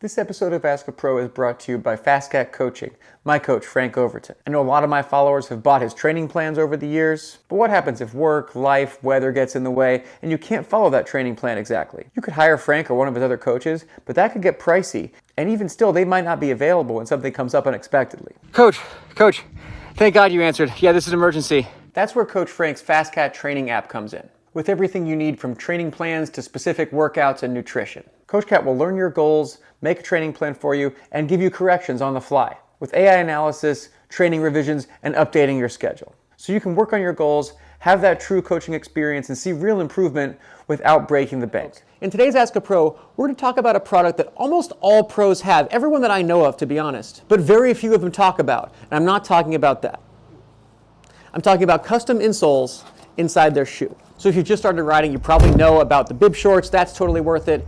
This episode of Ask a Pro is brought to you by Fascat Coaching, my coach Frank Overton. I know a lot of my followers have bought his training plans over the years, but what happens if work, life, weather gets in the way and you can't follow that training plan exactly? You could hire Frank or one of his other coaches, but that could get pricey, and even still, they might not be available when something comes up unexpectedly. Coach, thank God you answered. Yeah, this is an emergency. That's where Coach Frank's Fascat training app comes in, with everything you need from training plans to specific workouts and nutrition. Coach Cat will learn your goals, make a training plan for you, and give you corrections on the fly, with AI analysis, training revisions, and updating your schedule. So you can work on your goals, have that true coaching experience, and see real improvement without breaking the bank. In today's Ask a Pro, we're going to talk about a product that almost all pros have, everyone that I know of, to be honest, but very few of them talk about, and I'm not talking about that. I'm talking about custom insoles inside their shoe. So if you've just started riding, you probably know about the Bibs shorts. That's totally worth it.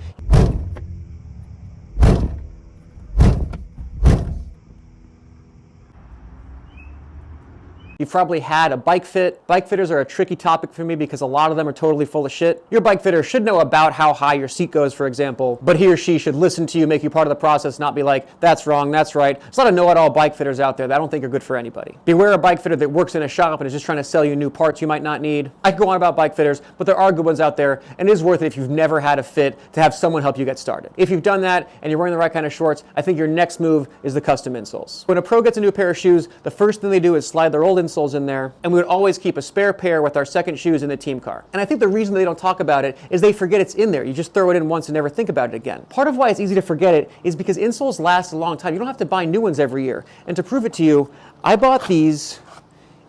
You've probably had a bike fit. Bike fitters are a tricky topic for me because a lot of them are totally full of shit. Your bike fitter should know about how high your seat goes, for example, but he or she should listen to you, make you part of the process, not be like, that's wrong, that's right. There's a lot of know-it-all bike fitters out there that I don't think are good for anybody. Beware a bike fitter that works in a shop and is just trying to sell you new parts you might not need. I could go on about bike fitters, but there are good ones out there, and it is worth it if you've never had a fit to have someone help you get started. If you've done that and you're wearing the right kind of shorts, I think your next move is the custom insoles. When a pro gets a new pair of shoes, the first thing they do is slide their old insoles in there, and we would always keep a spare pair with our second shoes in the team car. And I think the reason they don't talk about it is they forget it's in there. You just throw it in once and never think about it again. Part of why it's easy to forget it is because insoles last a long time. You don't have to buy new ones every year. And to prove it to you, I bought these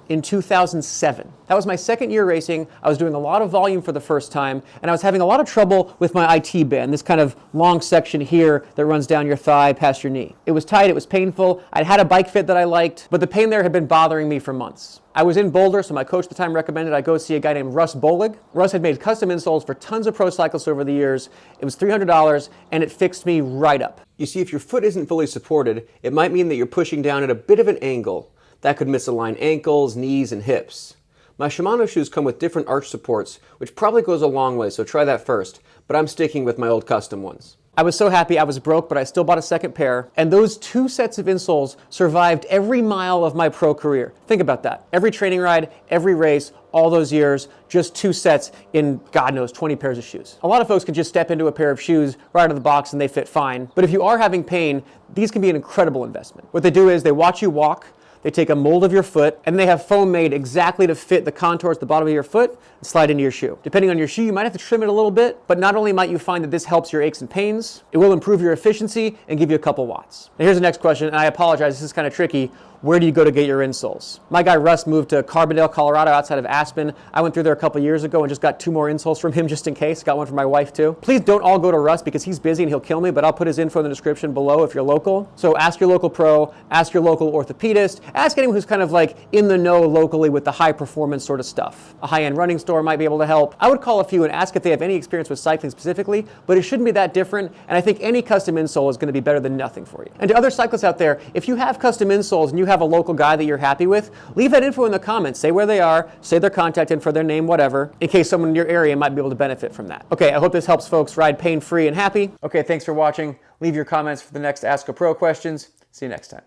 in 2007. That was my second year racing. I was doing a lot of volume for the first time, and I was having a lot of trouble with my IT band, this kind of long section here that runs down your thigh past your knee. It was tight, it was painful. I'd had a bike fit that I liked, but the pain there had been bothering me for months. I was in Boulder, so my coach at the time recommended I go see a guy named Russ Bollig. Russ had made custom insoles for tons of pro cyclists over the years. It was $300, and it fixed me right up. You see, if your foot isn't fully supported, it might mean that you're pushing down at a bit of an angle. That could misalign ankles, knees, and hips. My Shimano shoes come with different arch supports, which probably goes a long way, so try that first, but I'm sticking with my old custom ones. I was so happy I was broke, but I still bought a second pair, and those two sets of insoles survived every mile of my pro career. Think about that. Every training ride, every race, all those years, just two sets in, God knows, 20 pairs of shoes. A lot of folks can just step into a pair of shoes right out of the box and they fit fine, but if you are having pain, these can be an incredible investment. What they do is they watch you walk, they take a mold of your foot, and they have foam made exactly to fit the contours at the bottom of your foot and slide into your shoe. Depending on your shoe, you might have to trim it a little bit, but not only might you find that this helps your aches and pains, it will improve your efficiency and give you a couple watts. Now here's the next question, and I apologize, this is kind of tricky. Where do you go to get your insoles? My guy Russ moved to Carbondale, Colorado, outside of Aspen. I went through there a couple years ago and just got 2 more insoles from him just in case. Got one for my wife too. Please don't all go to Russ because he's busy and he'll kill me, but I'll put his info in the description below if you're local. So ask your local pro, ask your local orthopedist, ask anyone who's kind of like in the know locally with the high performance sort of stuff. A high-end running store might be able to help. I would call a few and ask if they have any experience with cycling specifically, but it shouldn't be that different, and I think any custom insole is going to be better than nothing for you. And to other cyclists out there, if you have custom insoles and you have a local guy that you're happy with, leave that info in the comments. Say where they are, say their contact info, their name, whatever, in case someone in your area might be able to benefit from that. Okay, I hope this helps folks ride pain-free and happy. Okay, thanks for watching. Leave your comments for the next Ask a Pro questions. See you next time.